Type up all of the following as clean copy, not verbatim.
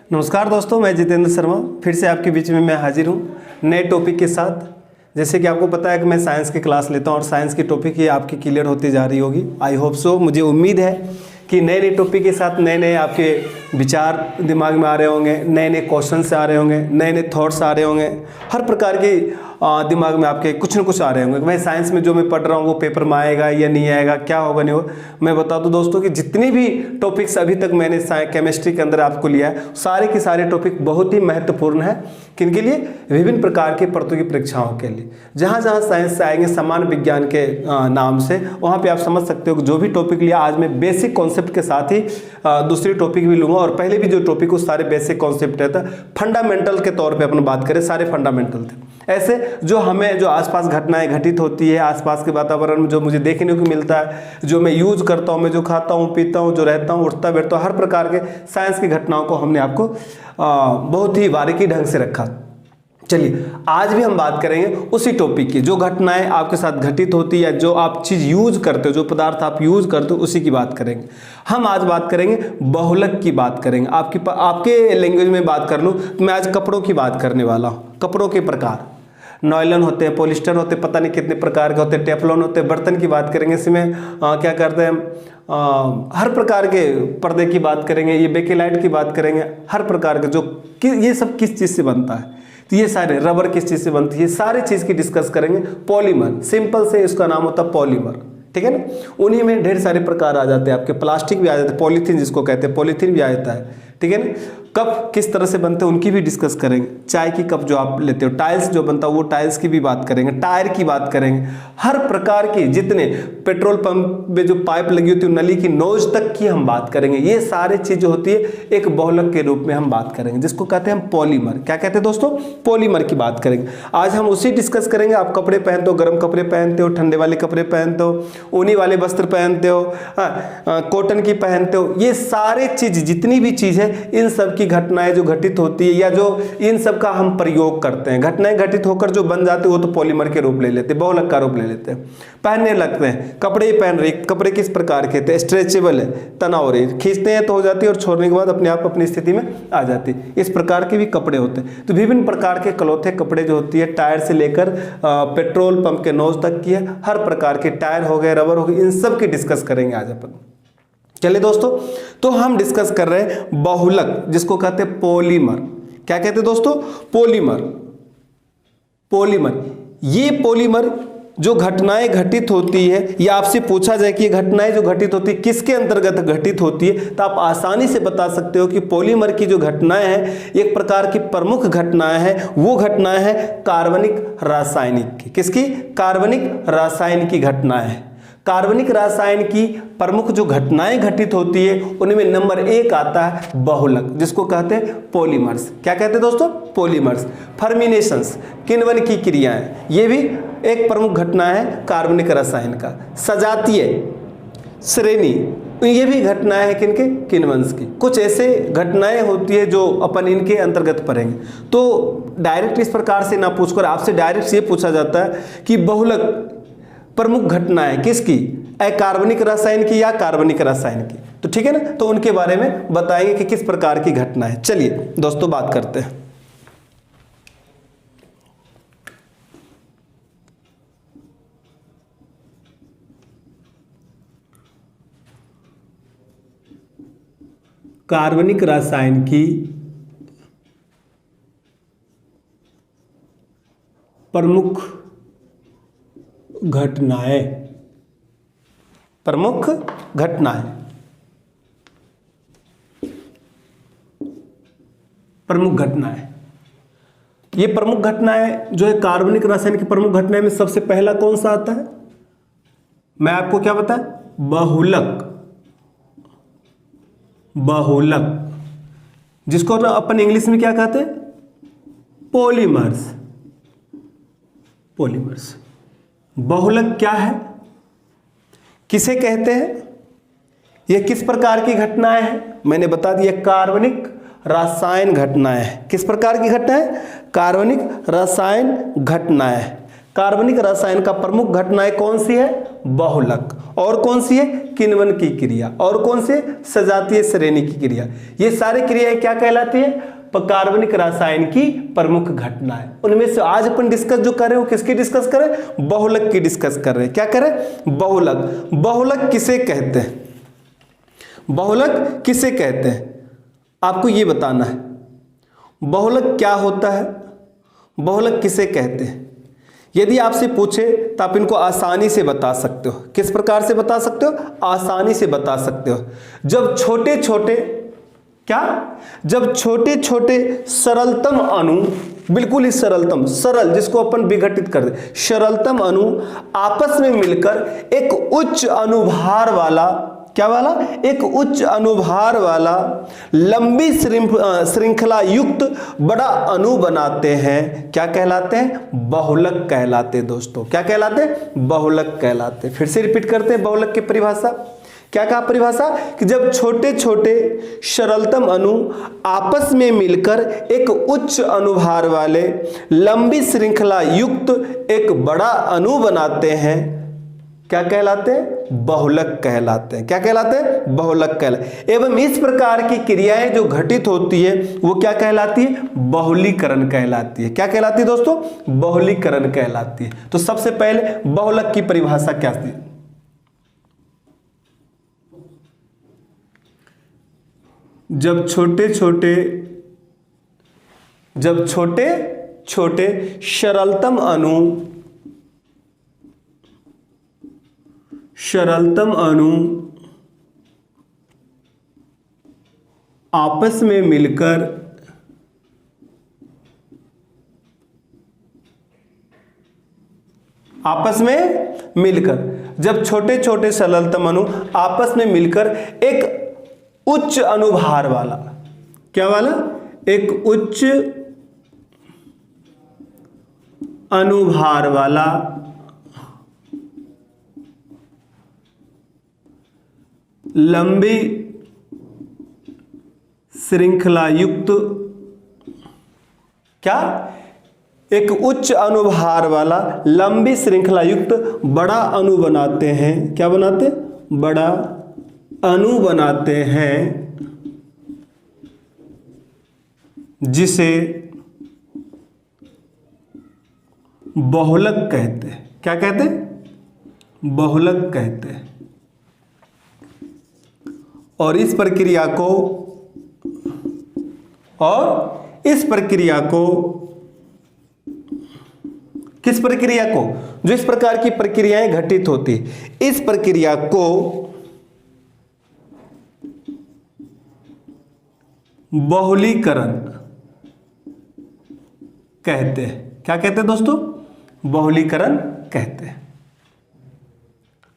नमस्कार दोस्तों, मैं जितेंद्र शर्मा फिर से आपके बीच में मैं हाजिर हूँ नए टॉपिक के साथ। जैसे कि आपको पता है कि मैं साइंस की क्लास लेता हूँ और साइंस की टॉपिक ही आपकी क्लियर होती जा रही होगी। I hope so. मुझे उम्मीद है कि नए नए टॉपिक के साथ नए नए आपके विचार दिमाग में आ रहे होंगे, नए नए क्वेश्चन आ रहे होंगे, नए नए थॉट्स आ रहे होंगे, हर प्रकार की दिमाग में आपके कुछ न कुछ आ रहे होंगे। मैं साइंस में जो मैं पढ़ रहा हूँ वो पेपर में आएगा या नहीं आएगा, क्या होगा नहीं होगा। मैं बता दूं दोस्तों कि जितनी भी टॉपिक्स अभी तक मैंने केमिस्ट्री के अंदर आपको लिया है, सारे के सारे टॉपिक बहुत ही महत्वपूर्ण है। किनके लिए? विभिन्न प्रकार की प्रतियोगी परीक्षाओं के लिए। जहाँ जहाँ साइंस से आएंगे सामान्य विज्ञान के नाम से, वहाँ पे आप समझ सकते हो कि जो भी टॉपिक लिया आज मैं बेसिक कॉन्सेप्ट के साथ ही दूसरी टॉपिक भी लूँगा। और पहले भी जो टॉपिक उस सारे बेसिक कॉन्सेप्ट रहता फंडामेंटल के तौर पे अपन बात करें, सारे फंडामेंटल थे। ऐसे जो हमें जो आसपास घटनाएं घटित होती है, आसपास के वातावरण में जो मुझे देखने को मिलता है, जो मैं यूज करता हूँ, मैं जो खाता हूँ पीता हूँ, जो रहता हूँ उठता बैठता हूँ, हर प्रकार के साइंस की घटनाओं को हमने आपको बहुत ही बारीकी ढंग से रखा। चलिए आज भी हम बात करेंगे उसी टॉपिक की, जो घटनाएं आपके साथ घटित होती है, जो आप चीज़ यूज करते हो, जो पदार्थ आप यूज करते हो, उसी की बात करेंगे। हम आज बात करेंगे बहुलक की बात करेंगे। आपके लैंग्वेज में बात कर लूँ तो मैं आज कपड़ों की बात करने वाला हूँ। कपड़ों के प्रकार, नॉयलन होते हैं, पॉलिस्टर होते हैं, पता नहीं कितने प्रकार के होते हैं, टेफ्लॉन होते हैं। बर्तन की बात करेंगे, इसमें क्या करते हैं, हर प्रकार के पर्दे की बात करेंगे, ये बेकेलाइट की बात करेंगे, हर प्रकार के ये सब किस चीज़ से बनता है, तो ये सारे रबर किस चीज़ से बनती है, ये सारी चीज़ की डिस्कस करेंगे। पॉलीमर, सिंपल से इसका नाम होता है पॉलीमर, ठीक है ना। उन्हीं में ढेर सारे प्रकार आ जाते हैं आपके। प्लास्टिक भी आ जाते हैं, पॉलीथीन जिसको कहते हैं, पॉलीथीन भी आ जाता है, ठीक है ना। कप किस तरह से बनते हैं उनकी भी डिस्कस करेंगे। चाय की कप जो आप लेते हो, टाइल्स जो बनता है वो टाइल्स की भी बात करेंगे, टायर की बात करेंगे, हर प्रकार की जितने पेट्रोल पंप में जो पाइप लगी होती है नली की नोज तक की हम बात करेंगे। ये सारे चीज जो होती है एक बहुलक के रूप में हम बात करेंगे, जिसको कहते हैं हम पॉलीमर। क्या कहते हैं दोस्तों? पॉलीमर की बात करेंगे। आज हम उसी डिस्कस करेंगे। आप कपड़े पहनते हो, गर्म कपड़े पहनते हो, ठंडे वाले कपड़े पहनते हो, ऊनी वाले वस्त्र पहनते हो, कॉटन की पहनते हो, ये सारे चीज जितनी भी चीज है, इन सब की घटनाएं जो घटित होती है या जो इन सब का हम प्रयोग करते हैं, घटनाएं घटित होकर जो बन जाते हैं वो तो पॉलीमर के रूप ले लेते हैं, बहुलक का रूप ले लेते हैं। पहनने लगते हैं, कपड़े पहन रहे, कपड़े किस प्रकार के थे? स्ट्रेचेबल है, तनाव रही, खींचते हैं तो हो जाती है और छोड़ने के बाद अपने आप अपनी स्थिति में आ जाती है। इस प्रकार के भी कपड़े होते हैं। तो विभिन्न प्रकार के क्लॉथ कपड़े जो होती है, टायर से लेकर पेट्रोल पंप के नोज तक की है, हर प्रकार के टायर हो गए, रबर हो गए, इन सब की डिस्कस करेंगे आज अपन। चलिए दोस्तों, तो हम डिस्कस कर रहे हैं बहुलक, जिसको कहते हैं पॉलीमर। क्या कहते हैं दोस्तों? पॉलीमर। पॉलीमर, ये पॉलीमर जो घटनाएं घटित होती है, या आपसे पूछा जाए कि ये घटनाएं जो घटित होती है किसके अंतर्गत घटित होती है, तो आप आसानी से बता सकते हो कि पॉलीमर की जो घटनाएं हैं, एक प्रकार की प्रमुख घटनाएं हैं, वो घटनाएं हैं कार्बनिक रासायनिक की। किसकी? कार्बनिक रासायन की घटनाएं हैं। कार्बनिक रासायन की प्रमुख जो घटनाएं घटित होती है उनमें नंबर 1 आता है बहुलक, जिसको कहते हैं पॉलीमर्स। क्या कहते हैं दोस्तों? पॉलीमर्स। फर्मिनेशंस, किण्वन की क्रियाएं, ये भी एक प्रमुख घटना है कार्बनिक रसायन का। सजातीय श्रेणी, ये भी घटनाएं हैं किनके? किण्वंश की। कुछ ऐसे घटनाएं होती है जो अपन इनके अंतर्गत पढ़ेंगे। तो डायरेक्ट इस प्रकार से ना पूछकर आपसे डायरेक्ट ये पूछा जाता है कि बहुलक प्रमुख घटनाएं किसकी? अकार्बनिक रसायन की या कार्बनिक रसायन की। तो ठीक है ना, तो उनके बारे में बताएंगे कि किस प्रकार की घटना है। चलिए दोस्तों बात करते हैं। कार्बनिक रसायन की प्रमुख घटनाएं, प्रमुख घटनाएं, प्रमुख घटनाएं। ये प्रमुख घटनाएं जो है कार्बनिक रसायन की प्रमुख घटनाएं में सबसे पहला कौन सा आता है? मैं आपको क्या बताया? बहुलक। बहुलक, जिसको अपन इंग्लिश में क्या कहते हैं? पॉलीमर्स। पॉलीमर्स। बहुलक क्या है, किसे कहते हैं, यह किस प्रकार की घटनाएं हैं? मैंने बता दिया, कार्बनिक रासायन घटनाएं। किस प्रकार की घटनाएं? कार्बनिक रासायन घटनाएं। कार्बनिक रसायन का प्रमुख घटनाएं कौन सी है? बहुलक। और कौन सी है? किण्वन की क्रिया। और कौन सी? सजातीय श्रेणी की क्रिया। ये सारी क्रियाएं क्या कहलाती है? कार्बनिक रसायन की प्रमुख घटनाएं। उनमें से आज अपन डिस्कस जो कर रहे हो, किसकी डिस्कस करें? बहुलक की डिस्कस कर रहे हैं। क्या करें? बहुलक। बहुलक किसे कहते हैं? बहुलक किसे कहते हैं आपको ये बताना है। बहुलक क्या होता है? बहुलक किसे कहते हैं? यदि आपसे पूछे तो आप इनको आसानी से बता सकते हो। किस प्रकार से बता सकते हो? आसानी से बता सकते हो। जब छोटे छोटे क्या? जब छोटे छोटे सरलतम अणु, बिल्कुल ही सरलतम, सरल जिसको अपन विघटित कर दे, सरलतम अणु आपस में मिलकर एक उच्च अनुभार वाला, क्या वाला? एक उच्च अनुभार वाला लंबी श्रृंखला युक्त बड़ा अणु बनाते हैं। क्या कहलाते हैं? बहुलक कहलाते हैं दोस्तों। क्या कहलाते हैं? बहुलक कहलाते हैं। फिर से रिपीट करते हैं बहुलक की परिभाषा। क्या कहा परिभाषा? कि जब छोटे छोटे सरलतम अणु आपस में मिलकर एक उच्च अनुभार वाले लंबी श्रृंखला युक्त एक बड़ा अणु बनाते हैं, क्या कहलाते हैं? बहुलक कहलाते हैं। क्या कहलाते हैं? बहुलक कहलाते। एवं इस प्रकार की क्रियाएं जो घटित होती है वो क्या कहलाती है? बहुलीकरण कहलाती है। क्या कहलाती है दोस्तों? बहुलीकरण कहलाती है। तो सबसे पहले बहुलक की परिभाषा क्या थी? जब छोटे छोटे सरलतम अणु आपस में मिलकर जब छोटे छोटे सरलतम अणु आपस में मिलकर एक उच्च अनुभार वाला, क्या वाला? एक उच्च अनुभार वाला लंबी श्रृंखला युक्त, क्या? एक उच्च अनुभार वाला लंबी श्रृंखला युक्त बड़ा अणु बनाते हैं। क्या बनाते? बड़ा अणु बनाते हैं, जिसे बहुलक कहते हैं। क्या कहते हैं? बहुलक कहते हैं। और इस प्रक्रिया को किस प्रक्रिया को? जो इस प्रकार की प्रक्रियाएं घटित होती, इस प्रक्रिया को बहुलीकरण कहते हैं। क्या कहते हैं दोस्तों? बहुलीकरण कहते हैं।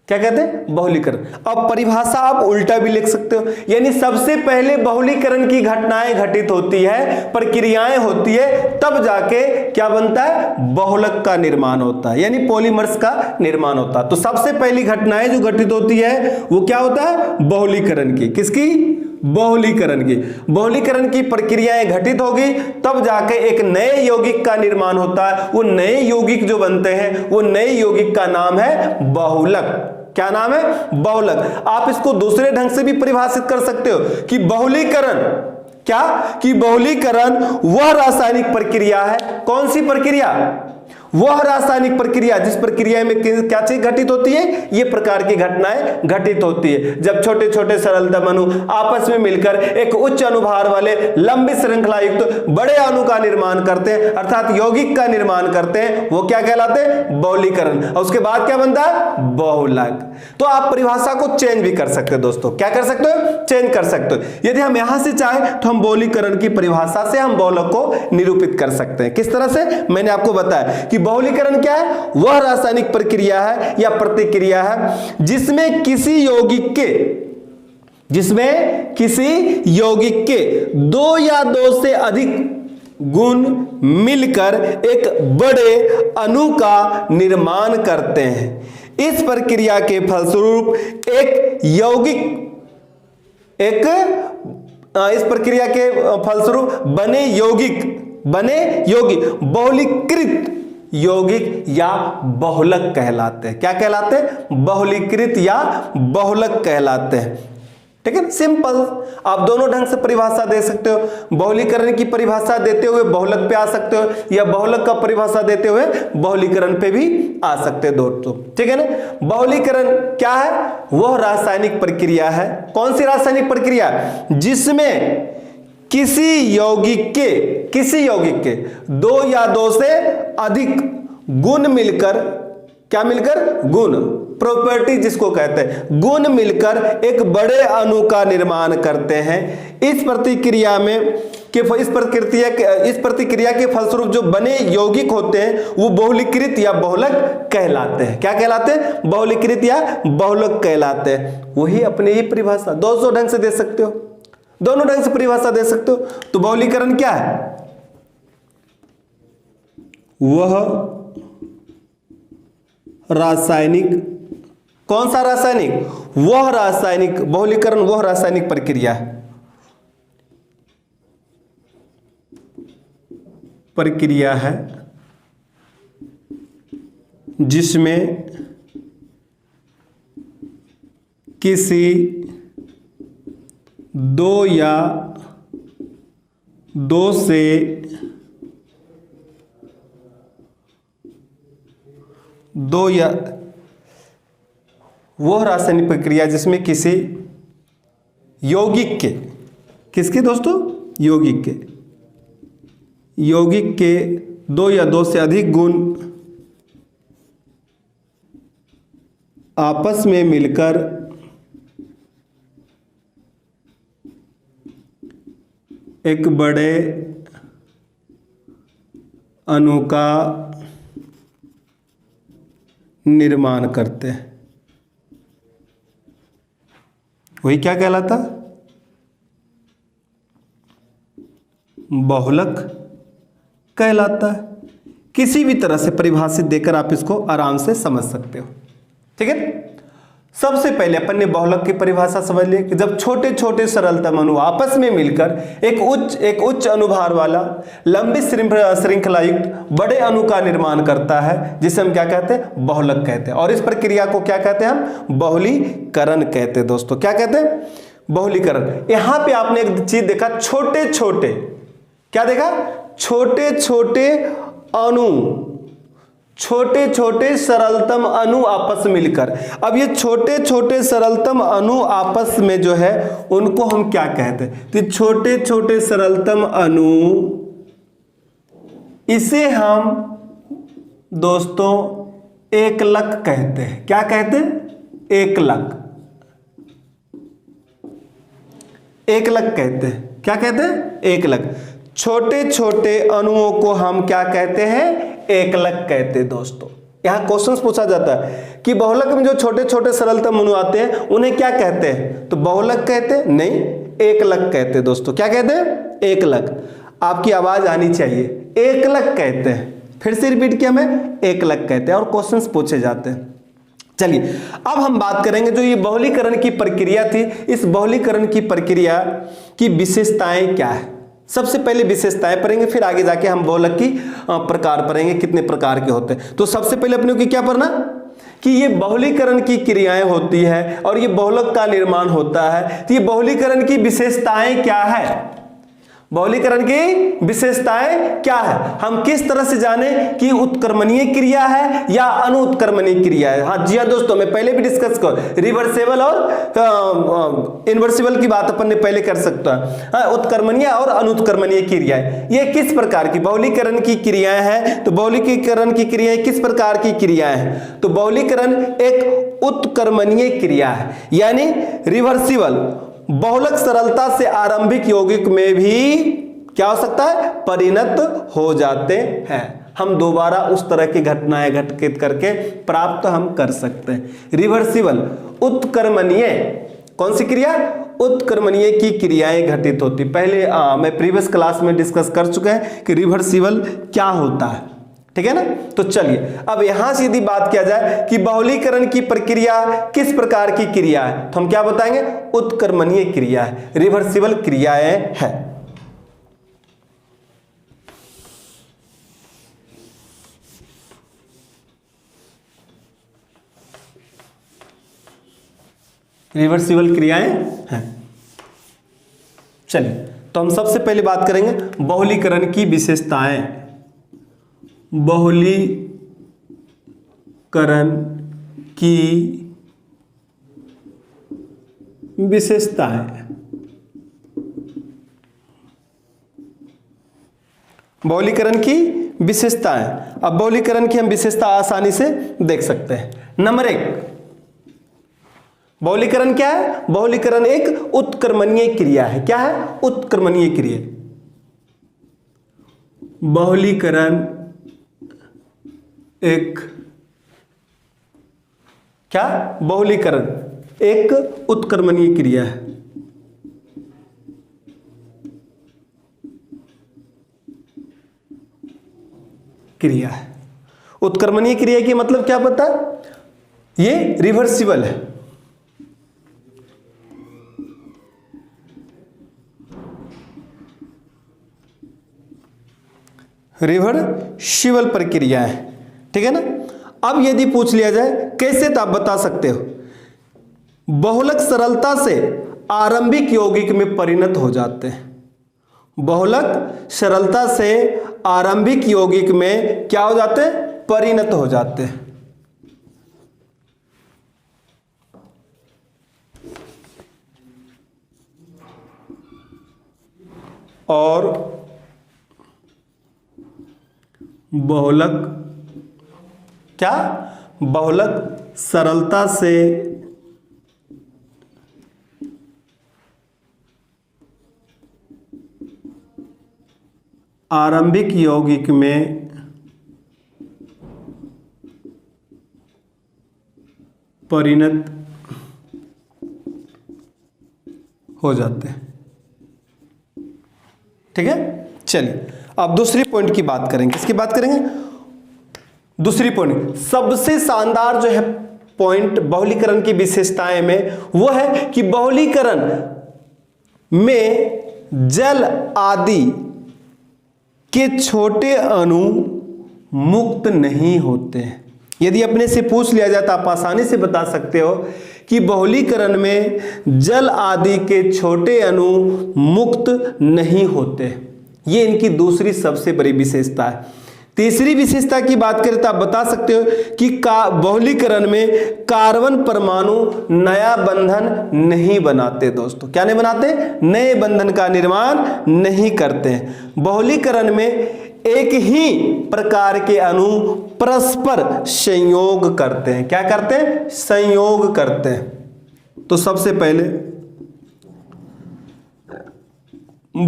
क्या कहते हैं? बहुलीकरण। अब परिभाषा आप उल्टा भी लिख सकते हो, यानी सबसे पहले बहुलीकरण की घटनाएं घटित होती है, प्रक्रियाएं होती है, तब जाके क्या बनता है? बहुलक का निर्माण होता है, यानी पॉलीमर्स का निर्माण होता है। तो सबसे पहली घटनाएं जो घटित होती है वो क्या होता है? बहुलीकरण की। किसकी? बहुलीकरण की। बहुलीकरण की प्रक्रियाएं घटित होगी तब जाके एक नए यौगिक का निर्माण होता है। वो नए यौगिक जो बनते हैं वो नए यौगिक का नाम है बहुलक। क्या नाम है? बहुलक। आप इसको दूसरे ढंग से भी परिभाषित कर सकते हो कि बहुलीकरण, क्या? कि बहुलीकरण वह रासायनिक प्रक्रिया है। कौन सी प्रक्रिया? वह रासायनिक प्रक्रिया जिस प्रक्रिया में क्या चीज घटित होती है? ये प्रकार की घटनाएं घटित होती है। जब छोटे छोटे सरलतम अणु आपस में मिलकर एक उच्च अनुभार वाले लंबी श्रृंखला युक्त बड़े अणु का निर्माण करते हैं, अर्थात यौगिक का निर्माण करते हैं, वो क्या कहलाते हैं? बहुलीकरण। और उसके बाद क्या बनता है? बहुलक। तो आप परिभाषा को चेंज भी कर सकते हो दोस्तों। क्या कर सकते हो? चेंज कर सकते हो। यदि हम यहां से चाहें तो हम बहुलीकरण की परिभाषा से हम बहुलक को निरूपित कर सकते हैं। किस तरह से? मैंने आपको बताया कि बहुलीकरण क्या है? वह रासायनिक प्रक्रिया है या प्रतिक्रिया है जिसमें किसी यौगिक के दो या दो से अधिक गुण मिलकर एक बड़े अणु का निर्माण करते हैं। इस प्रक्रिया के फलस्वरूप इस प्रक्रिया के फलस्वरूप बने यौगिक बहुलीकृत यौगिक या बहुलक कहलाते हैं। क्या कहलाते हैं? बहुलीकृत या बहुलक कहलाते हैं। ठीक है, सिंपल। आप दोनों ढंग से परिभाषा दे सकते हो। बहुलीकरण की परिभाषा देते हुए बहुलक पे आ सकते हो, या बहुलक का परिभाषा देते हुए बहुलीकरण पे भी आ सकते हो दोस्तों। ठीक है ना। बहुलीकरण क्या है? वह रासायनिक प्रक्रिया है। कौन सी रासायनिक प्रक्रिया? जिसमें किसी यौगिक के दो या दो से अधिक गुण मिलकर, क्या मिलकर? गुण, प्रॉपर्टी जिसको कहते हैं, गुण मिलकर एक बड़े अणु का निर्माण करते हैं। इस प्रतिक्रिया के फलस्वरूप जो बने यौगिक होते हैं वो बहुलीकृत या बहुलक कहलाते हैं। क्या कहलाते हैं? बहुलीकृत या बहुलक कहलाते हैं। वही अपने ही परिभाषा 200 ढंग से दे सकते हो, दोनों ढंग से परिभाषा दे सकते हो। तो बहुलीकरण क्या है? वह रासायनिक, कौन सा रासायनिक? वह रासायनिक, बहुलीकरण वह रासायनिक प्रक्रिया है, जिसमें किसी दो या दो से वह रासायनिक प्रक्रिया जिसमें किसी यौगिक के, किसके दोस्तों? यौगिक के दो या दो से अधिक गुण आपस में मिलकर एक बड़े अणु का निर्माण करते हैं। वही क्या कहलाता? बहुलक कहलाता है। किसी भी तरह से परिभाषित देकर आप इसको आराम से समझ सकते हो। ठीक है। सबसे पहले अपन ने बहुलक की परिभाषा समझ ली कि जब छोटे छोटे सरलतम अणु आपस में मिलकर एक उच्च अनुभार वाला लंबी श्रृंखलायुक्त बड़े अणु का निर्माण करता है, जिसे हम क्या कहते हैं? बहुलक कहते हैं। और इस प्रक्रिया को क्या कहते हैं? हम बहुलीकरण कहते हैं दोस्तों। क्या कहते हैं? बहुलीकरण। यहां पे आपने एक चीज देखा, छोटे छोटे, क्या देखा? छोटे छोटे अणु, छोटे छोटे सरलतम अणु आपस में मिलकर। अब ये छोटे छोटे सरलतम अणु आपस में जो है उनको हम क्या कहते हैं? तो छोटे छोटे सरलतम अणु, इसे हम दोस्तों एकलक कहते हैं। क्या कहते हैं? एकलक, एकलक कहते हैं। क्या कहते हैं? एकलक। छोटे छोटे अणुओं को हम क्या कहते हैं? एकलक कहते हैं दोस्तों। यहां क्वेश्चंस पूछा जाता है कि बहुलक में जो छोटे छोटे सरलतम अणु आते हैं उन्हें क्या कहते हैं? तो बहुलक कहते हैं? नहीं, एकलक कहते हैं दोस्तों। क्या कहते हैं? एकलक। आपकी आवाज आनी चाहिए। एकलक कहते हैं। फिर से रिपीट किया मैं, एकलक कहते हैं और क्वेश्चंस पूछे जाते हैं। चलिए अब हम बात करेंगे जो ये बहुलीकरण की प्रक्रिया थी, इस बहुलीकरण की प्रक्रिया की विशेषताएं क्या है। सबसे पहले विशेषताएं पढ़ेंगे, फिर आगे जाके हम बहुलक की प्रकार पढ़ेंगे, कितने प्रकार के होते हैं। तो सबसे पहले अपने को क्या पढ़ना कि ये बहुलीकरण की क्रियाएं होती है और ये बहुलक का निर्माण होता है। तो ये बहुलीकरण की विशेषताएं क्या है? बहुलीकरण की विशेषताएं क्या है? हम किस तरह से जाने कि उत्क्रमणीय क्रिया है या अनुत्क्रमणीय क्रिया है? हाँ जी हाँ दोस्तों, मैं पहले भी डिस्कस कर, रिवर्सेबल और इनवर्सिबल की बात अपन ने पहले कर सकता है। हाँ, उत्क्रमणीय और अनुत्क्रमणीय क्रियाएं ये किस प्रकार की बहुलीकरण की क्रियाएं हैं? तो बहुलीकरण की क्रियाएं किस प्रकार की क्रियाएं हैं? तो बहुलीकरण एक उत्क्रमणीय क्रिया है, यानी रिवर्सिबल। बहुलक सरलता से आरंभिक यौगिक में भी क्या हो सकता है? परिणत हो जाते हैं। हम दोबारा उस तरह की घटनाएं घटित करके प्राप्त हम कर सकते हैं। रिवर्सिबल, उत्क्रमणीय, कौन सी क्रिया? उत्क्रमणीय की क्रियाएं घटित होती। पहले मैं प्रीवियस क्लास में डिस्कस कर चुके हैं कि रिवर्सिबल क्या होता है। ठीक है ना। तो चलिए अब यहां से यदि बात किया जाए कि बहुलीकरण की प्रक्रिया किस प्रकार की क्रिया है, तो हम क्या बताएंगे? उत्क्रमणीय क्रिया है, रिवर्सिबल क्रियाएं है। रिवर्सिबल क्रियाएं हैं। चलिए, तो हम सबसे पहले बात करेंगे बहुलीकरण की विशेषताएं। बहुलीकरण की विशेषताएं। बहुलीकरण की विशेषताएं। अब बहुलीकरण की हम विशेषता आसानी से देख सकते हैं। नंबर 1, बहुलीकरण क्या है? बहुलीकरण एक उत्क्रमणीय क्रिया है। क्या है? उत्क्रमणीय क्रिया। बहुलीकरण एक क्या? बहुलीकरण एक उत्क्रमणीय क्रिया है। क्रिया है। उत्क्रमणीय क्रिया की मतलब क्या पता है? ये रिवर्सिबल है। रिवर्सिबल प्रक्रिया है, ठीक है ना। अब यदि पूछ लिया जाए कैसे, तो आप बता सकते हो, बहुलक सरलता से आरंभिक यौगिक में परिणत हो जाते हैं। बहुलक सरलता से आरंभिक यौगिक में क्या हो जाते हैं? परिणत हो जाते हैं। और बहुलक क्या? बहुलक सरलता से आरंभिक यौगिक में परिणत हो जाते हैं, ठीक है। चलिए, अब दूसरी पॉइंट की बात करेंगे। किसकी बात करेंगे? दूसरी पॉइंट, सबसे शानदार जो है पॉइंट बहुलीकरण की विशेषताएं में, वो है कि बहुलीकरण में जल आदि के छोटे अणु मुक्त नहीं होते हैं। यदि अपने से पूछ लिया जाए तो आप आसानी से बता सकते हो कि बहुलीकरण में जल आदि के छोटे अणु मुक्त नहीं होते। ये इनकी दूसरी सबसे बड़ी विशेषता है। तीसरी विशेषता की बात करें तो आप बता सकते हो कि बहुलीकरण में कार्बन परमाणु नया बंधन नहीं बनाते। दोस्तों, क्या नहीं बनाते? नए बंधन का निर्माण नहीं करते। बहुलीकरण में एक ही प्रकार के अणु परस्पर संयोग करते हैं। क्या करते हैं? संयोग करते हैं। तो सबसे पहले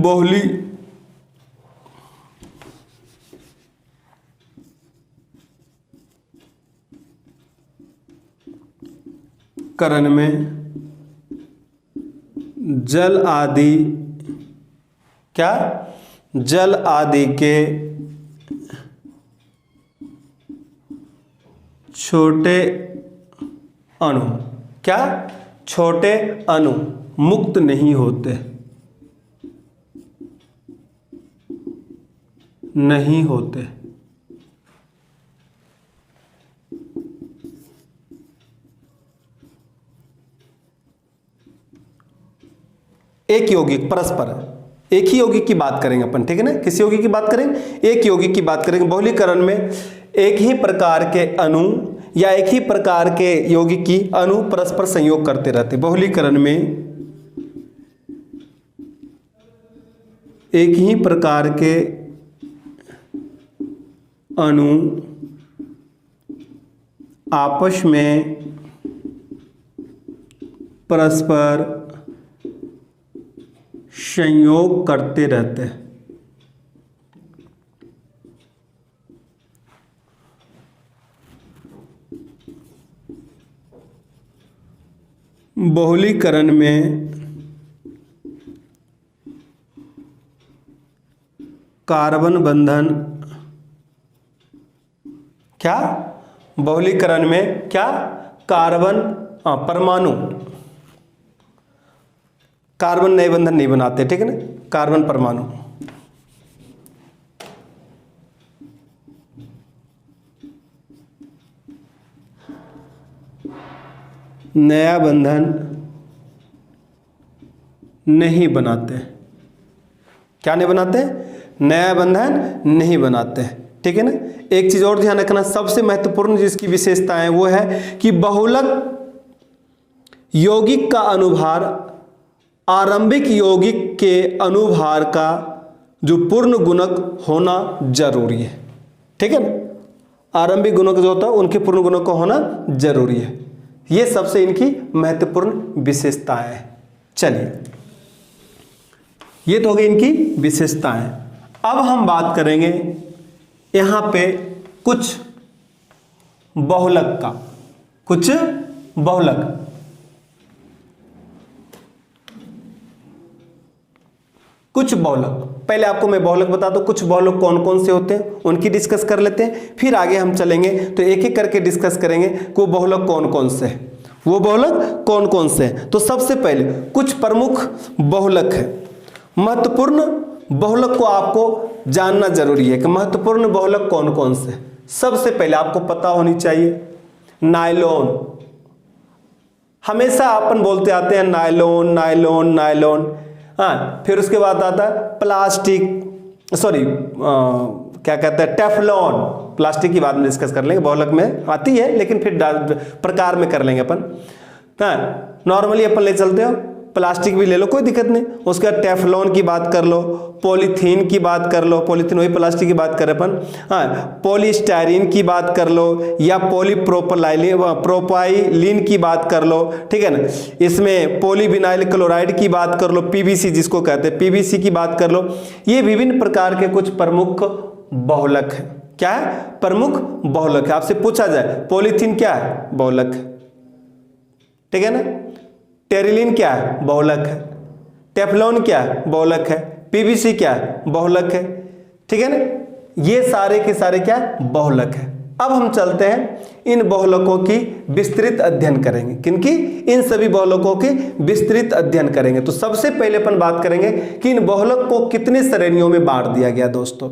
बहुलीकरण में जल आदि क्या? जल आदि के छोटे अणु क्या? छोटे अणु मुक्त नहीं होते, नहीं होते। एक यौगिक परस्पर, एक ही यौगिक की बात करेंगे अपन, ठीक है ना। किस यौगिक की बात करेंगे? एक यौगिक की बात करेंगे। बहुलीकरण में एक ही प्रकार के अणु या एक ही प्रकार के यौगिक की अणु परस्पर संयोग करते रहते। बहुलीकरण में एक ही प्रकार के अणु आपस में परस्पर संयोग करते रहते हैं। बहुलीकरण में कार्बन बंधन क्या? बहुलीकरण में क्या? कार्बन परमाणु कार्बन नए बंधन नहीं बनाते, ठीक है ना। कार्बन परमाणु नया बंधन नहीं बनाते। क्या नहीं बनाते? नया बंधन नहीं बनाते। ठीक है ना। एक चीज और ध्यान रखना, सबसे महत्वपूर्ण जिसकी विशेषता है वो है कि बहुलक यौगिक का अनुभार आरंभिक यौगिक के अनुभार का जो पूर्ण गुणक होना जरूरी है। ठीक है ना। आरंभिक गुणक जो होता है उनके पूर्ण गुणक का होना जरूरी है। ये सबसे इनकी महत्वपूर्ण विशेषताएं हैं। चलिए, ये तो हो गई इनकी विशेषताएं। अब हम बात करेंगे यहां पे कुछ बहुलक का, कुछ बहुलक। कुछ बहुलक, पहले आपको मैं बहुलक बता दूं कुछ बहुलक कौन कौन से होते हैं, उनकी डिस्कस कर लेते हैं, फिर आगे हम चलेंगे तो एक एक करके डिस्कस करेंगे कि वो बहुलक कौन कौन से हैं, वो बहुलक कौन कौन से हैं। तो सबसे पहले कुछ प्रमुख बहुलक है। महत्वपूर्ण बहुलक को आपको जानना जरूरी है कि महत्वपूर्ण बहुलक कौन कौन से। सबसे पहले आपको पता होनी चाहिए नायलॉन। हमेशा अपन बोलते आते हैं नायलॉन नायलॉन नायलॉन। हाँ, फिर उसके बाद आता है प्लास्टिक, सॉरी क्या कहते हैं, टेफलॉन। प्लास्टिक की बाद में डिस्कस कर लेंगे, बहुलक में आती है लेकिन फिर प्रकार में कर लेंगे अपन। हाँ, नॉर्मली अपन ले चलते हो, प्लास्टिक भी ले लो कोई दिक्कत नहीं, उसके बाद टेफलॉन की बात कर लो, पॉलीथीन की बात कर लो, पॉलीथीन वही प्लास्टिक की बात करें अपन। हाँ, पॉलीस्टायरीन की बात कर लो या प्रोपाइलीन की बात कर लो। ठीक है ना। इसमें पॉलीविनाइल क्लोराइड की बात कर लो, पीवीसी जिसको कहते हैं, पीवीसी की बात कर लो। ये विभिन्न प्रकार के कुछ प्रमुख बहुलक है। क्या है? प्रमुख बहुलक है। आपसे पूछा जाए पॉलीथीन क्या है? बहुलक है। ठीक है ना। टेरिलीन क्या है? बहुलक है। टेफलॉन क्या है? बहुलक है। पीवीसी क्या है? बहुलक है। ठीक है ना। ये सारे के सारे क्या है? बहुलक है। अब हम चलते हैं इन बहुलकों की विस्तृत अध्ययन करेंगे। किनकी? इन सभी बहुलकों की विस्तृत अध्ययन करेंगे। तो सबसे पहले अपन बात करेंगे कि इन बहुलक को कितने श्रेणियों में बांट दिया गया। दोस्तों,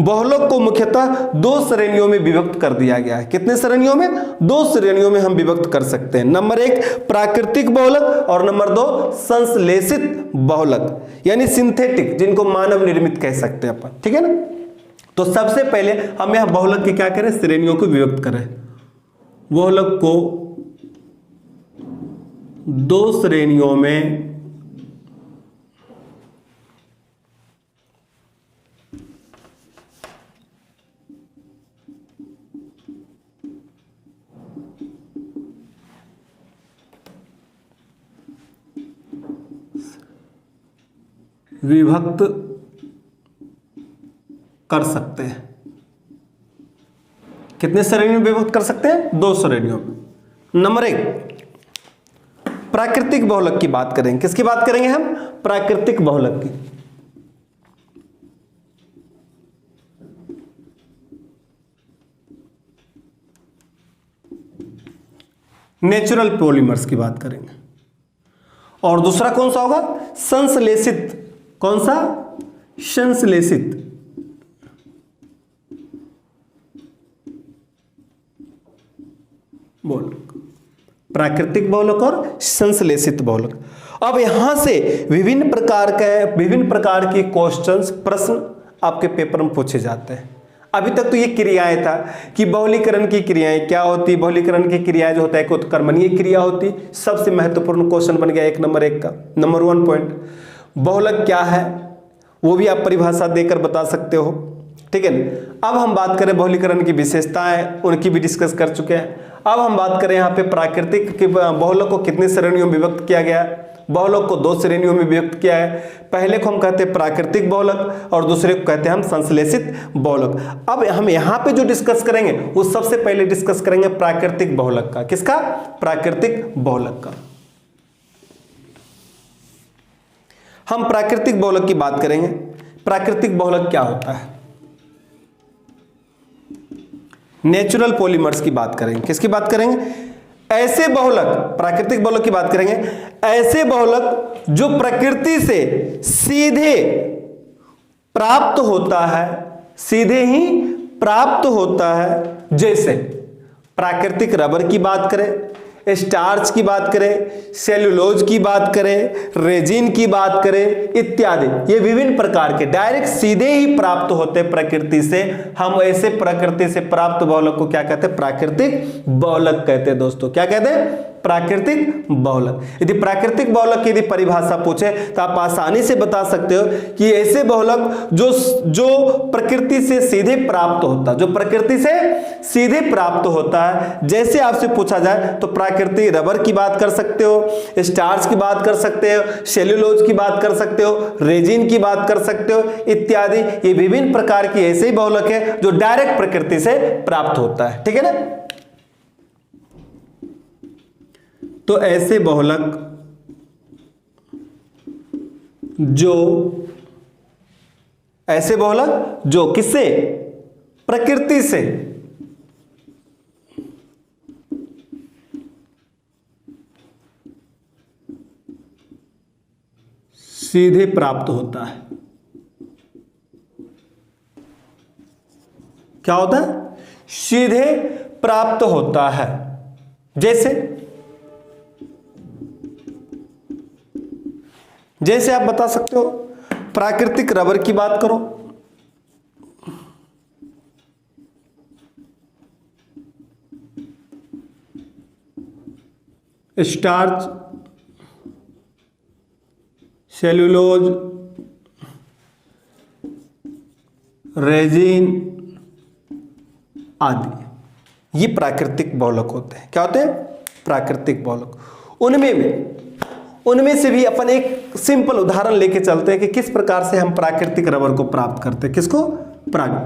बहुलक को मुख्यतः 2 श्रेणियों में विभक्त कर दिया गया है। कितने श्रेणियों में? 2 श्रेणियों में हम विभक्त कर सकते हैं। नंबर 1 प्राकृतिक बहुलक और नंबर 2 संश्लेषित बहुलक, यानी सिंथेटिक, जिनको मानव निर्मित कह सकते हैं अपन। ठीक है ना। तो सबसे पहले हम यहां बहुलक की क्या करें? श्रेणियों को विभक्त करें। बहुलक को 2 श्रेणियों में विभक्त कर सकते हैं। कितने श्रेणियों में विभक्त कर सकते हैं? 2 श्रेणियों में। नंबर 1 प्राकृतिक बहुलक की बात करेंगे। किसकी बात करेंगे हम? प्राकृतिक बहुलक की। नेचुरल पॉलीमर्स की बात करेंगे। और दूसरा कौन सा होगा? संश्लेषित। कौन सा? संश्लेषित। बहुलक, प्राकृतिक बहुलक और संश्लेषित बहुलक। अब यहां से विभिन्न प्रकार के क्वेश्चंस, प्रश्न आपके पेपर में पूछे जाते हैं। अभी तक तो ये क्रियाएं था कि बहुलीकरण की क्रियाएं क्या होती। बहुलीकरण की क्रियाएं जो होता है एक उत्क्रमणीय क्रिया होती। सबसे महत्वपूर्ण क्वेश्चन बन गया 1 नंबर 1 का। नंबर 1 पॉइंट, बहुलक क्या है वो भी आप परिभाषा देकर बता सकते हो। ठीक है ना। अब हम बात करें बहुलीकरण की विशेषताएं, उनकी भी डिस्कस कर चुके हैं। अब हम बात करें यहाँ पे प्राकृतिक के बहुलक को कितने श्रेणियों में विभक्त किया गया। बहुलक को 2 श्रेणियों में विभक्त किया है। पहले को हम कहते हैं प्राकृतिक बहुलक और दूसरे को कहते हैं हम संश्लेषित बहुलक। अब हम यहाँ पे जो डिस्कस करेंगे वो सबसे पहले डिस्कस करेंगे प्राकृतिक बहुलक का। किसका? प्राकृतिक बहुलक का। हम प्राकृतिक बहुलक की बात करेंगे। प्राकृतिक बहुलक क्या होता है? नेचुरल पॉलीमर्स की बात करेंगे। किसकी बात करेंगे? ऐसे बहुलक, प्राकृतिक बहुलक की बात करेंगे, ऐसे बहुलक जो प्रकृति से सीधे प्राप्त होता है, सीधे ही प्राप्त होता है। जैसे प्राकृतिक रबर की बात करें स्टार्च की बात करें, सेल्यूलोज की बात करें, रेजिन की बात करें इत्यादि, ये विभिन्न प्रकार के डायरेक्ट सीधे ही प्राप्त होते हैं प्रकृति से। हम ऐसे प्रकृति से प्राप्त बहुलक को क्या कहते हैं? प्राकृतिक बहुलक कहते हैं दोस्तों। क्या कहते हैं? प्राकृतिक बहुलक। यदि प्राकृतिक बहुलक की यदि परिभाषा पूछे तो आप आसानी से बता सकते हो कि ऐसे बहुलक जो प्रकृति से सीधे प्राप्त होता, जो प्रकृति से सीधे प्राप्त होता है। जैसे आपसे पूछा जाए तो प्राकृतिक रबर की बात कर सकते हो, स्टार्च की बात कर सकते हो, सेल्यूलोज की बात कर सकते हो, रेजिन की बात कर सकते हो इत्यादि। ये विभिन्न प्रकार की ऐसे ही बहुलक है जो डायरेक्ट प्रकृति से प्राप्त होता है। ठीक है ना? तो ऐसे बहुलक जो किससे? प्रकृति से सीधे प्राप्त होता है। क्या होता है? सीधे प्राप्त होता है। जैसे आप बता सकते हो, प्राकृतिक रबर की बात करो, स्टार्च, सेल्यूलोज, रेजिन आदि, ये प्राकृतिक बहुलक होते हैं। क्या होते हैं? प्राकृतिक बहुलक। उनमें से भी अपन एक सिंपल उदाहरण लेके चलते हैं कि किस प्रकार से हम प्राकृतिक रबर को प्राप्त करते हैं। किसको?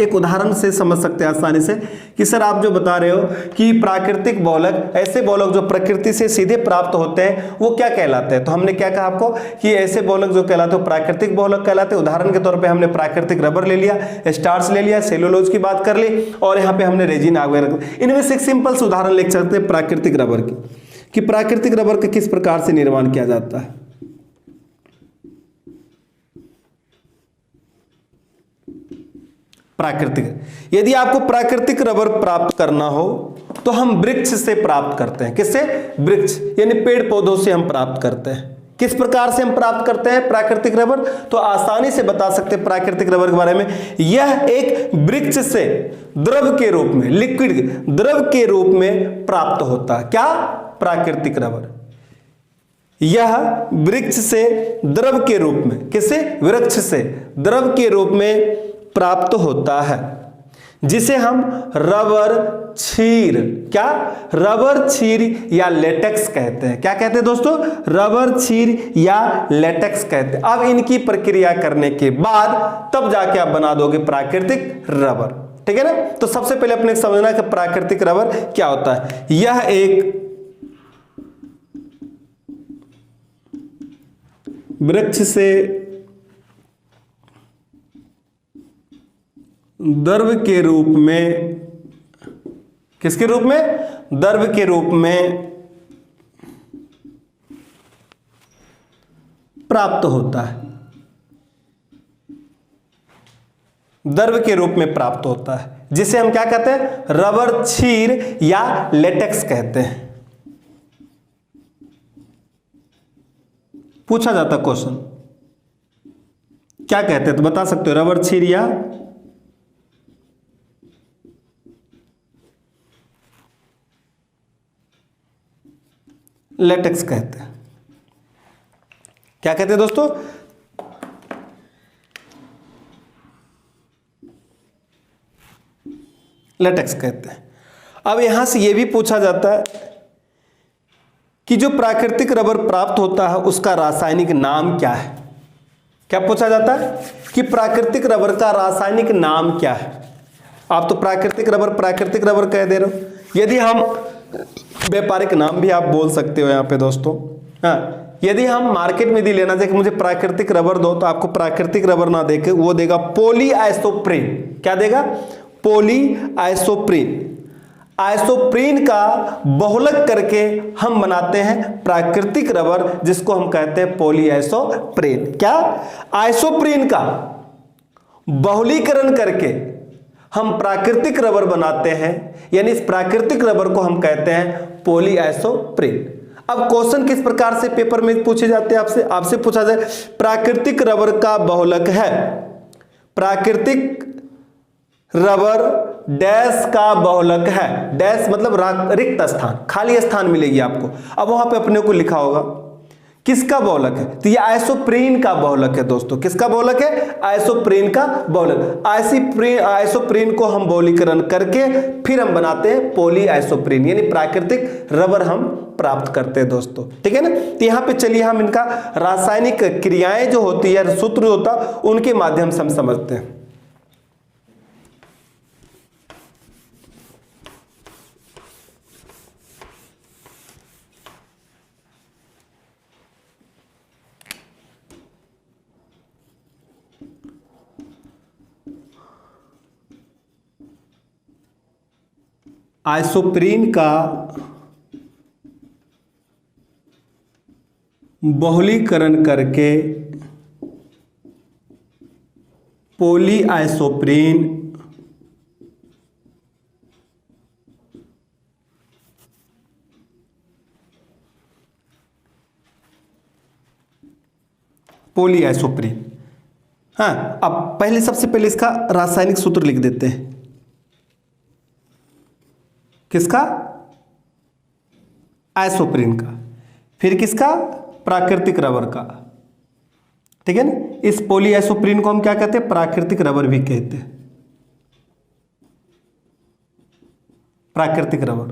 एक उदाहरण से समझ सकते हैं आसानी से कि सर आप जो बता रहे हो कि प्राकृतिक बहुलक, ऐसे बहुलक जो प्रकृति से सीधे प्राप्त होते हैं वो क्या कहलाते हैं। तो हमने क्या कहा आपको कि ऐसे बहुलक जो कहलाते हैं प्राकृतिक बहुलक कहलाते हैं। उदाहरण के तौर पे हमने प्राकृतिक रबर ले लिया, स्टार्च ले लिया, सेल्यूलोज की बात कर ली और यहाँ पे हमने रेजिन वगैरह। इनमें से एक सिंपल से उदाहरण लेके चलते हैं प्राकृतिक रबर की, कि प्राकृतिक रबर का किस प्रकार से निर्माण किया जाता है। प्राकृतिक, यदि आपको प्राकृतिक रबर प्राप्त करना हो तो हम वृक्ष से प्राप्त करते हैं। किससे? वृक्ष यानी पेड़ पौधों से हम प्राप्त करते हैं। किस प्रकार से हम प्राप्त करते हैं प्राकृतिक रबर? तो आसानी से बता सकते हैं प्राकृतिक रबर के बारे में। यह एक वृक्ष से द्रव के रूप में, लिक्विड द्रव के रूप में प्राप्त होता है। क्या? प्राकृतिक रबर। यह वृक्ष से द्रव के रूप में, किससे? वृक्ष से द्रव के रूप में प्राप्त होता है, जिसे हम रबर क्षीर, क्या? रबर क्षीर या लेटेक्स कहते हैं। क्या कहते हैं दोस्तों? रबर क्षीर या लेटेक्स कहते हैं। अब इनकी प्रक्रिया करने के बाद तब जाके आप बना दोगे प्राकृतिक रबर। ठीक है ना? तो सबसे पहले अपने समझना कि प्राकृतिक रबर क्या होता है। यह एक वृक्ष से द्रव के रूप में, किसके रूप में? द्रव के रूप में प्राप्त होता है। द्रव के रूप में प्राप्त होता है, जिसे हम क्या कहते हैं? रबर क्षीर या लेटेक्स कहते हैं। पूछा जाता क्वेश्चन, क्या कहते हैं तो बता सकते हो? रबर क्षीर या लेटेक्स कहते हैं। क्या कहते हैं दोस्तों? लेटेक्स कहते हैं। अब यहां से यह भी पूछा जाता है कि जो प्राकृतिक रबर प्राप्त होता है उसका रासायनिक नाम क्या है। क्या पूछा जाता है कि प्राकृतिक रबर का रासायनिक नाम क्या है। आप तो प्राकृतिक रबर कह दे रहे हो। यदि हम व्यापारिक नाम भी आप बोल सकते हो यहाँ पे दोस्तों। हाँ, यदि हम मार्केट में यदि लेना चाहिए कि मुझे प्राकृतिक रबर दो, तो आपको प्राकृतिक रबर ना देके वो देगा पॉलीआइसोप्रीन। क्या देगा? पॉलीआइसोप्रीन। आइसोप्रीन का बहुलक करके हम बनाते हैं प्राकृतिक रबर, जिसको हम कहते हैं पॉलीआइसोप्रीन। क्या? आइसोप्रीन का बहुलीकरण करके हम प्राकृतिक रबर बनाते हैं, यानी इस प्राकृतिक रबर को हम कहते हैं पॉलीआइसोप्रीन। अब क्वेश्चन किस प्रकार से पेपर में पूछे जाते हैं, आपसे पूछा जाए प्राकृतिक रबर का बहुलक है, प्राकृतिक रबर डैश का बहुलक है, डैश मतलब रिक्त स्थान, खाली स्थान मिलेगी आपको। अब वहां पे अपने को लिखा होगा किसका बहुलक है, तो ये आइसोप्रीन का बहुलक है दोस्तों। किसका बहुलक है, आइसोप्रीन का बहुलक। आइसोप्रीन को हम बहुलीकरण करके फिर हम बनाते हैं पॉलीआइसोप्रीन, यानी प्राकृतिक रबर हम प्राप्त करते हैं दोस्तों, ठीक है ना। तो यहाँ पे चलिए हम इनका रासायनिक क्रियाएं जो होती है, सूत्र होता, उनके माध्यम से हम समझते हैं। आइसोप्रीन का बहुलीकरण करके पॉलीआइसोप्रीन पॉलीआइसोप्रीन। हाँ, अब पहले सबसे पहले इसका रासायनिक सूत्र लिख देते हैं। किसका, आइसोप्रीन का, फिर किसका, प्राकृतिक रबर का, ठीक है ना। इस पॉलीआइसोप्रीन को हम क्या कहते हैं, प्राकृतिक रबर भी कहते हैं, प्राकृतिक रबर।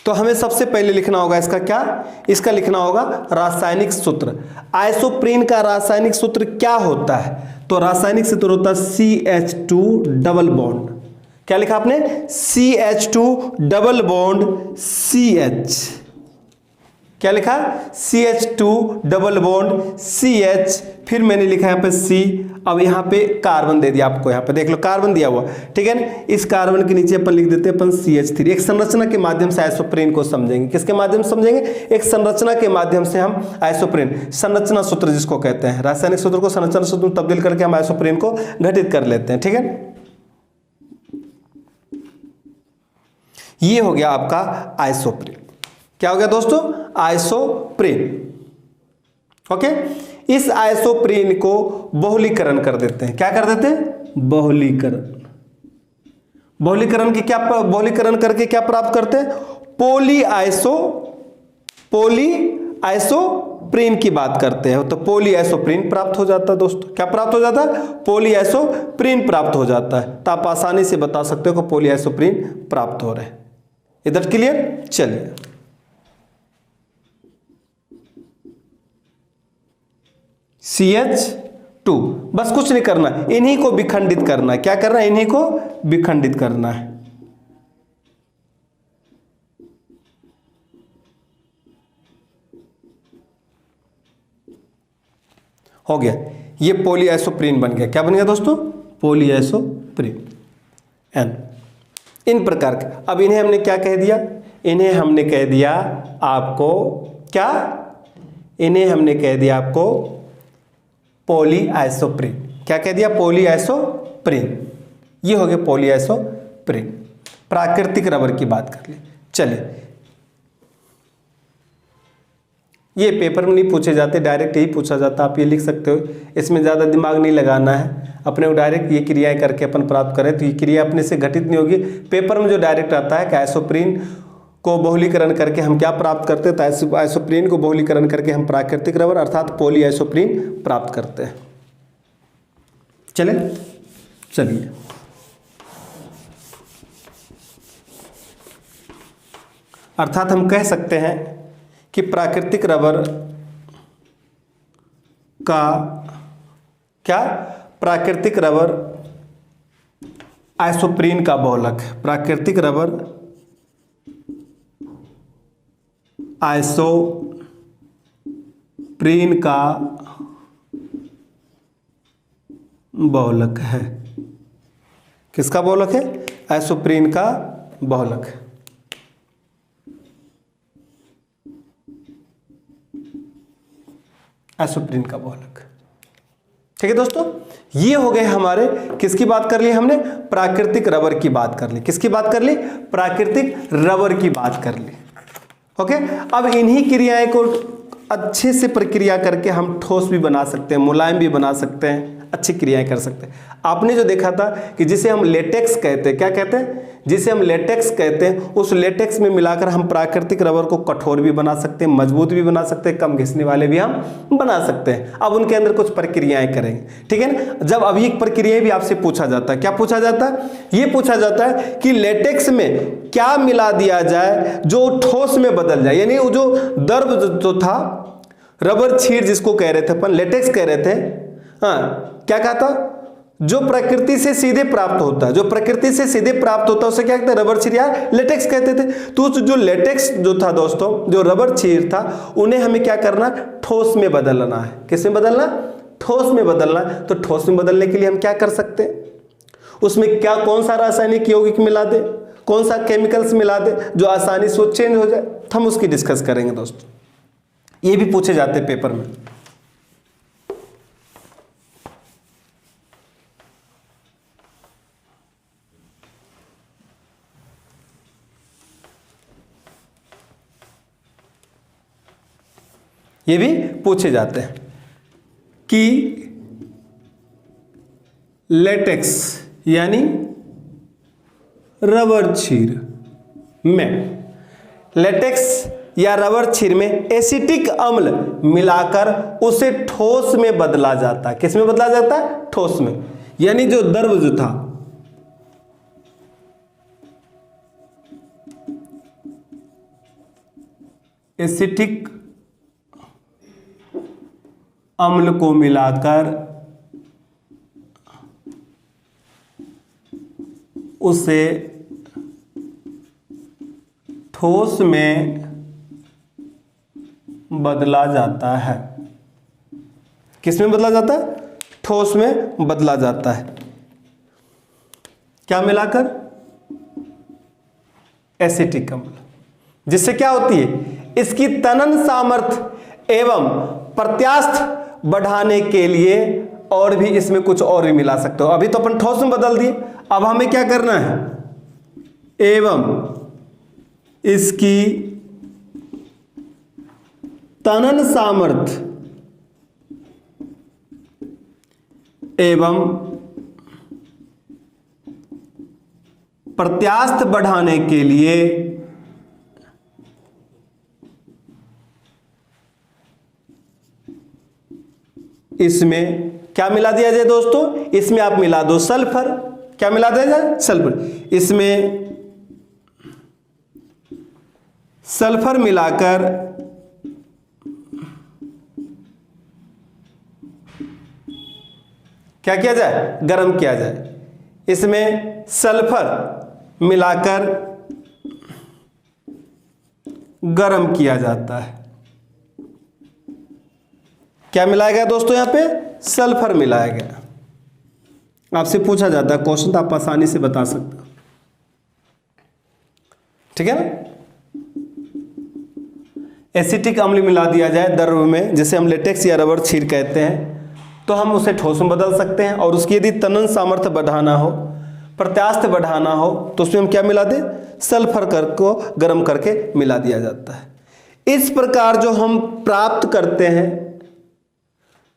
तो हमें सबसे पहले लिखना होगा इसका क्या, इसका लिखना होगा रासायनिक सूत्र। आइसोप्रीन का रासायनिक सूत्र क्या होता है, तो रासायनिक सूत्र होता है CH2 डबल बॉन्ड। क्या लिखा आपने, CH2 डबल बॉन्ड CH। क्या लिखा, CH2 डबल बॉन्ड CH, फिर मैंने लिखा यहाँ पे C। अब यहाँ पे कार्बन दे दिया आपको, यहाँ पे देख लो कार्बन दिया हुआ, ठीक है ना। इस कार्बन के नीचे अपन लिख देते हैं अपन CH3। एक संरचना के माध्यम से आइसोप्रीन को समझेंगे। किसके माध्यम से समझेंगे, एक संरचना के माध्यम से हम आइसोप्रीन, संरचना सूत्र जिसको कहते हैं, रासायनिक सूत्र को संरचना सूत्र में तब्दील करके हम आइसोप्रीन को घटित कर लेते हैं, ठीक है। ये हो गया आपका आइसोप्रीन। क्या हो गया दोस्तों, आइसोप्रीन। ओके, इस आइसोप्रीन को बहुलीकरण कर देते हैं। क्या कर देते हैं, बहुलीकरण। बहुलीकरण की क्या, बहुलीकरण करके क्या प्राप्त करते हैं, पॉलीआइसोप्रीन की बात करते हैं, तो पॉलीआइसोप्रीन प्राप्त हो जाता है दोस्तों। क्या प्राप्त हो जाता है, पॉलीआइसोप्रीन प्राप्त हो जाता है। तो आप आसानी से बता सकते हो कि पॉलीआइसोप्रीन प्राप्त हो रहे हैं। इधर क्लियर, चलिए CH2, बस कुछ नहीं करना, इन्हीं को विखंडित करना है। क्या करना है, इन्हीं को विखंडित करना है। हो गया, ये पॉलीआइसोप्रीन बन गया। क्या बन गया दोस्तों, पॉलीआइसोप्रीन N। इन प्रकार के, अब इन्हें हमने क्या कह दिया, इन्हें हमने कह दिया आपको क्या, इन्हें हमने कह दिया आपको पॉलीआइसोप्रीन। क्या कह दिया, पॉलीआइसोप्रीन। ये हो गया पॉलीआइसोप्रीन। प्राकृतिक रबर की बात कर ले। चलिए, ये पेपर में नहीं पूछे जाते, डायरेक्ट यही पूछा जाता, आप ये लिख सकते हो, इसमें ज़्यादा दिमाग नहीं लगाना है। अपने को डायरेक्ट ये क्रियाएं करके अपन प्राप्त करें तो ये क्रिया अपने से घटित नहीं होगी। पेपर में जो डायरेक्ट आता है कि आइसोप्रीन को बहुलीकरण करके हम क्या प्राप्त करते हैं, तो आइसोप्रीन को बहुलीकरण करके हम प्राकृतिक रबर अर्थात पॉलीआइसोप्रीन प्राप्त करते हैं। चलिए अर्थात हम कह सकते हैं कि प्राकृतिक रबर का क्या, प्राकृतिक रबर आइसोप्रीन का बहुलक है। प्राकृतिक रबर आइसोप्रीन का बहुलक है। किसका बहुलक है, आइसोप्रीन का बहुलक है। आइसोप्रीन का बहुलक, ठीक है दोस्तों। ये हो गए हमारे, किसकी बात कर ली हमने, प्राकृतिक रबर की बात कर ली। किसकी बात कर ली, प्राकृतिक रबर की बात कर ली। ओके, अब इन्हीं क्रियाएं को अच्छे से प्रक्रिया करके हम ठोस भी बना सकते हैं, मुलायम भी बना सकते हैं, अच्छी क्रियाएं कर सकते हैं। आपने जो देखा था कि जिसे हम लेटेक्स कहते हैं, क्या कहते हैं, जिसे हम लेटेक्स कहते हैं, उस लेटेक्स में मिलाकर हम प्राकृतिक रबर को कठोर भी बना सकते हैं, मजबूत भी बना सकते हैं, कम घिसने वाले भी हम बना सकते हैं। अब उनके अंदर कुछ प्रक्रियाएं करेंगे, ठीक है ना। जब अब ये प्रक्रियाएं भी आपसे पूछा जाता है, क्या पूछा जाता है, ये पूछा जाता है कि लेटेक्स में क्या मिला दिया जाए जो ठोस में बदल जाए, यानी वो जो द्रव जो था, रबर छीर जिसको कह रहे थे अपन, लेटेक्स कह रहे थे, हाँ क्या कहा था, जो प्रकृति से सीधे प्राप्त होता है, जो प्रकृति से सीधे प्राप्त होता है उसे क्या कहते हैं, रबर छीर या लेटेक्स कहते थे। तो जो लेटेक्स जो था दोस्तों, जो रबर छीर था, उन्हें हमें क्या करना, ठोस में बदलना है। किस में बदलना, ठोस में बदलना। तो ठोस में बदलने के लिए हम क्या कर सकते हैं, उसमें क्या, कौन सा रासायनिक यौगिक मिला दे, कौन सा केमिकल्स मिला दे जो आसानी से चेंज हो जाए, हम उसकी डिस्कस करेंगे दोस्तों। ये भी पूछे जाते हैं पेपर में। ये भी पूछे जाते हैं कि लेटेक्स यानी रबर छीर में, लेटेक्स या रबर छीर में एसिटिक अम्ल मिलाकर उसे ठोस में बदला जाता है। किस में बदला जाता है, ठोस में। यानी जो द्रव जो था, एसिटिक अम्ल को मिलाकर उसे ठोस में बदला जाता है। किस में बदला जाता है, ठोस में बदला जाता है। क्या मिलाकर, एसिटिक अम्ल, जिससे क्या होती है, इसकी तनन सामर्थ्य एवं प्रत्यास्थ बढ़ाने के लिए और भी इसमें कुछ और भी मिला सकते हो। अभी तो अपन ठोस में बदल दिए, अब हमें क्या करना है, एवं इसकी तनन सामर्थ्य एवं प्रत्यास्थ बढ़ाने के लिए इसमें क्या मिला दिया जाए दोस्तों, इसमें आप मिला दो सल्फर। क्या मिला दिया जाए, सल्फर। इसमें सल्फर मिलाकर क्या किया जाए, गर्म किया जाए। इसमें सल्फर मिलाकर गर्म किया जाता है। क्या मिलाया गया दोस्तों, यहां पे सल्फर मिलाया गया। आपसे पूछा जाता है क्वेश्चन, तो आप आसानी से बता सकते हो, ठीक है ना। एसिटिक अम्ल मिला दिया जाए द्रव में, जिसे हम लेटेक्स या रबर छीर कहते हैं, तो हम उसे ठोस में बदल सकते हैं। और उसकी यदि तनन सामर्थ्य बढ़ाना हो, प्रत्यास्थ बढ़ाना हो, तो उसमें हम क्या मिला दें, सल्फर को गर्म करके मिला दिया जाता है। इस प्रकार जो हम प्राप्त करते हैं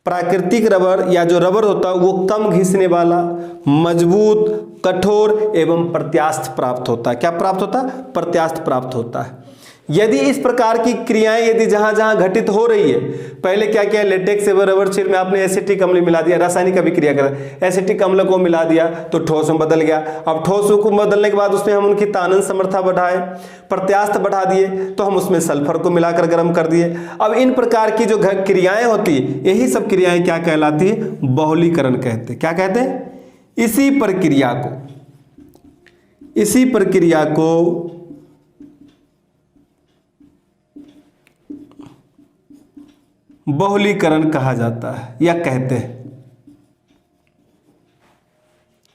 प्राकृतिक रबर, या जो रबर होता है वो कम घिसने वाला, मजबूत, कठोर एवं प्रत्यास्थ प्राप्त होता है। क्या प्राप्त होता है, प्रत्यास्थ प्राप्त होता है। यदि इस प्रकार की क्रियाएं यदि जहां जहां घटित हो रही है, पहले क्या किया, लेटेक्स एवं रबर छीर में आपने एसिटिक अम्ल मिला दिया, रासायनिक अभिक्रिया कर, एसिटिक अम्ल को मिला दिया तो ठोस में बदल गया। अब ठोस को बदलने के बाद उसमें हम उनकी तानन समर्था बढ़ाए, प्रत्यास्थ बढ़ा दिए, तो हम उसमें सल्फर को मिलाकर गर्म कर दिए। अब इन प्रकार की जो क्रियाएं होती है, यही सब क्रियाएं क्या कहलाती है, बहुलीकरण कहते हैं। क्या कहते हैं, इसी प्रक्रिया को बहुलीकरण कहा जाता है, या कहते हैं।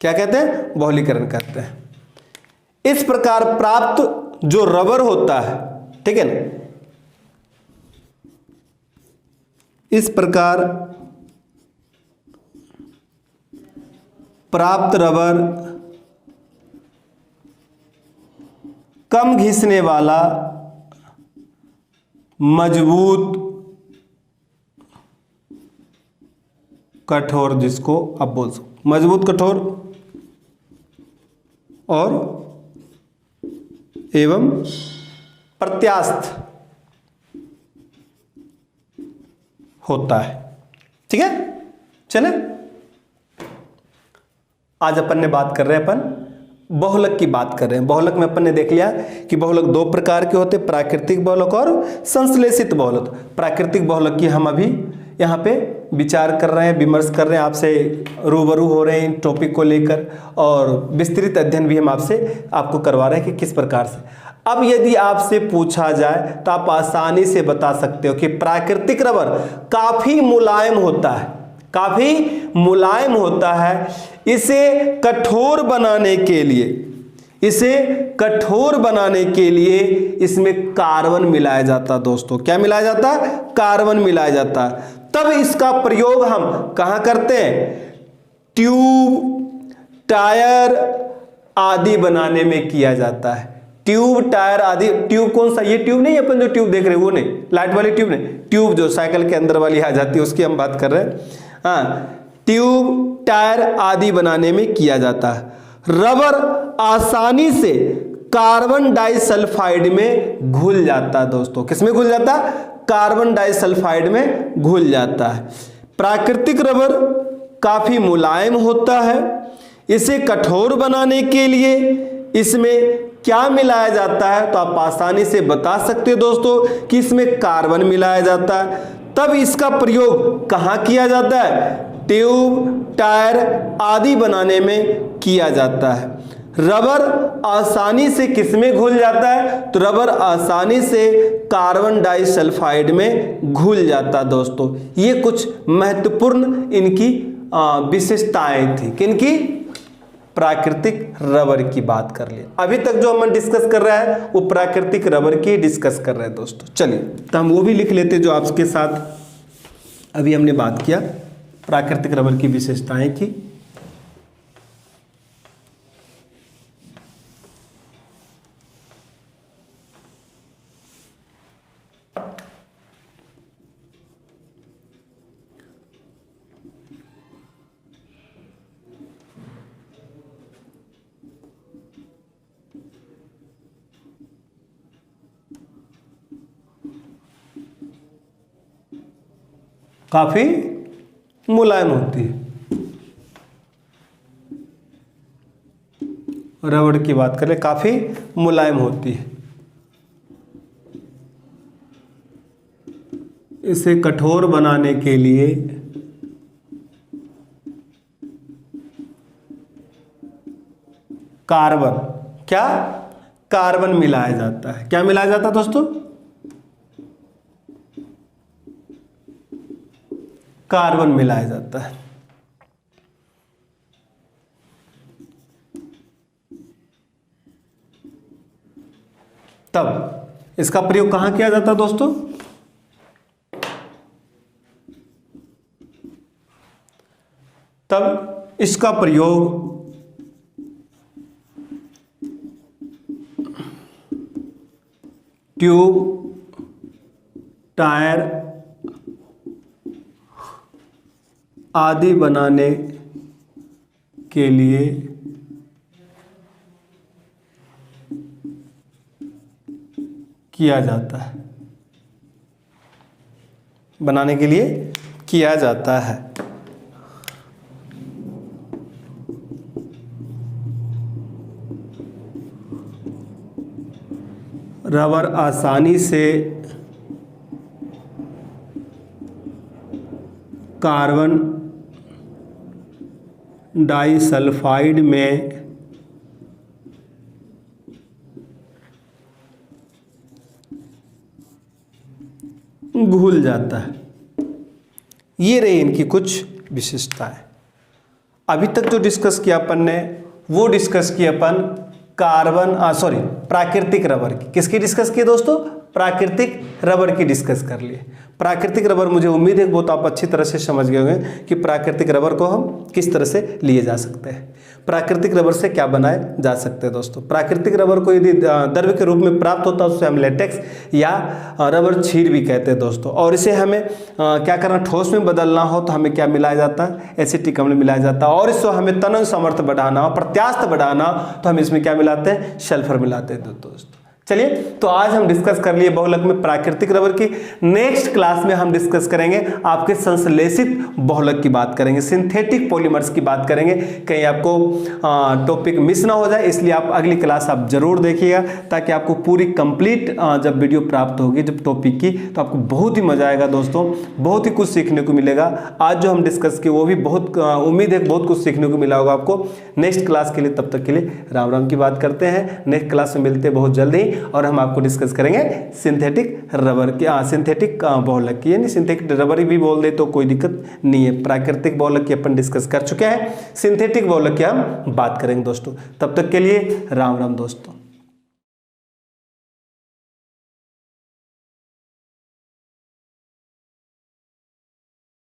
क्या कहते हैं, बहुलीकरण कहते हैं। इस प्रकार प्राप्त जो रबर होता है, ठीक है ना, इस प्रकार प्राप्त रबर कम घिसने वाला, मजबूत, कठोर, जिसको आप बोल सकते मजबूत, कठोर और एवं प्रत्यास्थ होता है। ठीक है, चले आज अपन ने बात कर रहे हैं, अपन बहुलक की बात कर रहे हैं। बहुलक में अपन ने देख लिया कि बहुलक दो प्रकार के होते, प्राकृतिक बहुलक और संश्लेषित बहुलक। प्राकृतिक बहुलक की हम अभी यहाँ पे विचार कर रहे हैं, विमर्श कर रहे हैं, आपसे रूबरू हो रहे हैं टॉपिक को लेकर, और विस्तृत अध्ययन भी हम आपको करवा रहे हैं कि किस प्रकार से। अब यदि आपसे पूछा जाए तो आप आसानी से बता सकते हो कि प्राकृतिक रबर काफी मुलायम होता है, काफी मुलायम होता है। इसे कठोर बनाने के लिए, इसे कठोर बनाने के लिए इसमें कार्बन मिलाया जाता है दोस्तों। क्या मिलाया जाता है? कार्बन मिलाया जाता है। तब इसका प्रयोग हम कहां करते हैं? ट्यूब, टायर आदि बनाने में किया जाता है। ट्यूब, टायर आदि। ट्यूब कौन सा? ये ट्यूब नहीं, अपन जो ट्यूब देख रहे हैं वो नहीं, लाइट वाली ट्यूब नहीं, ट्यूब जो साइकिल के अंदर वाली आ जाती है उसकी हम बात कर रहे हैं। हाँ, ट्यूब, टायर आदि बनाने में किया जाता है। रबर आसानी से कार्बन डाइसल्फाइड में घुल जाता है दोस्तों। किसमें घुल जाता है? कार्बन डाइसल्फाइड में घुल जाता है। प्राकृतिक रबर काफी मुलायम होता है। इसे कठोर बनाने के लिए इसमें क्या मिलाया जाता है? तो आप आसानी से बता सकते हो दोस्तों कि इसमें कार्बन मिलाया जाता है। तब इसका प्रयोग कहां किया जाता है? ट्यूब, टायर आदि बनाने में किया जाता है। रबर आसानी से किसमें घुल जाता है? तो रबर आसानी से कार्बन डाइसल्फाइड में घुल जाता है दोस्तों। ये कुछ महत्वपूर्ण इनकी विशेषताएं थी। किनकी? प्राकृतिक रबर की बात कर लिया। अभी तक जो हम डिस्कस कर रहे हैं वो प्राकृतिक रबर की डिस्कस कर रहे हैं दोस्तों। चलिए तो हम वो भी लिख लेते जो आपके साथ अभी हमने बात किया प्राकृतिक रबर की विशेषताएं की। काफी मुलायम होती है। रबड़ की बात करें, काफी मुलायम होती है। इसे कठोर बनाने के लिए कार्बन, क्या? कार्बन मिलाया जाता है। क्या मिलाया जाता है दोस्तों? कार्बन मिलाया जाता है। तब इसका प्रयोग कहां किया जाता है दोस्तों? तब इसका प्रयोग ट्यूब, टायर आदि बनाने के लिए किया जाता है। बनाने के लिए किया जाता है। रबर आसानी से कार्बन डाइसल्फाइड में घुल जाता है। ये रही इनकी कुछ विशेषताएं। अभी तक जो डिस्कस किया अपन ने वो डिस्कस किया अपन प्राकृतिक रबर की। किसकी डिस्कस की दोस्तों? प्राकृतिक रबर की डिस्कस कर लिए। प्राकृतिक रबर मुझे उम्मीद है बहुत आप अच्छी तरह से समझ गए होंगे कि प्राकृतिक रबर को हम किस तरह से लिए जा सकते हैं, प्राकृतिक रबर से क्या बनाए जा सकते हैं। दोस्तों प्राकृतिक रबर को यदि द्रव्य के रूप में प्राप्त होता है उससे हम लेटेक्स या रबर क्षीर भी कहते हैं दोस्तों। और इसे हमें क्या करना, ठोस में बदलना हो तो हमें क्या मिलाया जाता है, एसिटिक अम्ल मिलाया जाता है। और इसको हमें तनन सामर्थ्य बढ़ाना हो, प्रत्यास्थ बढ़ाना तो हम इसमें क्या मिलाते हैं, सल्फर मिलाते हैं दोस्तों। चलिए तो आज हम डिस्कस कर लिए बहुलक में प्राकृतिक रबर की। नेक्स्ट क्लास में हम डिस्कस करेंगे आपके संश्लेषित बहुलक की बात करेंगे, सिंथेटिक पॉलीमर्स की बात करेंगे। कहीं आपको टॉपिक मिस ना हो जाए, इसलिए आप अगली क्लास आप जरूर देखिएगा ताकि आपको पूरी कंप्लीट जब वीडियो प्राप्त होगी जब टॉपिक की तो आपको बहुत ही मजा आएगा दोस्तों, बहुत ही कुछ सीखने को मिलेगा। आज जो हम डिस्कस किए वो भी बहुत उम्मीद है बहुत कुछ सीखने को मिला होगा आपको। नेक्स्ट क्लास के लिए तब तक के लिए राम राम की बात करते हैं। नेक्स्ट क्लास में मिलते हैं बहुत जल्दी और हम आपको डिस्कस करेंगे सिंथेटिक रबर की, सिंथेटिक बहुलक की, यानी सिंथेटिक रबर भी बोल दे तो कोई दिक्कत नहीं है। प्राकृतिक बहुलक की अपन डिस्कस कर चुके हैं, सिंथेटिक बहुलक की हम बात करेंगे दोस्तों। तब तक के लिए राम राम दोस्तों।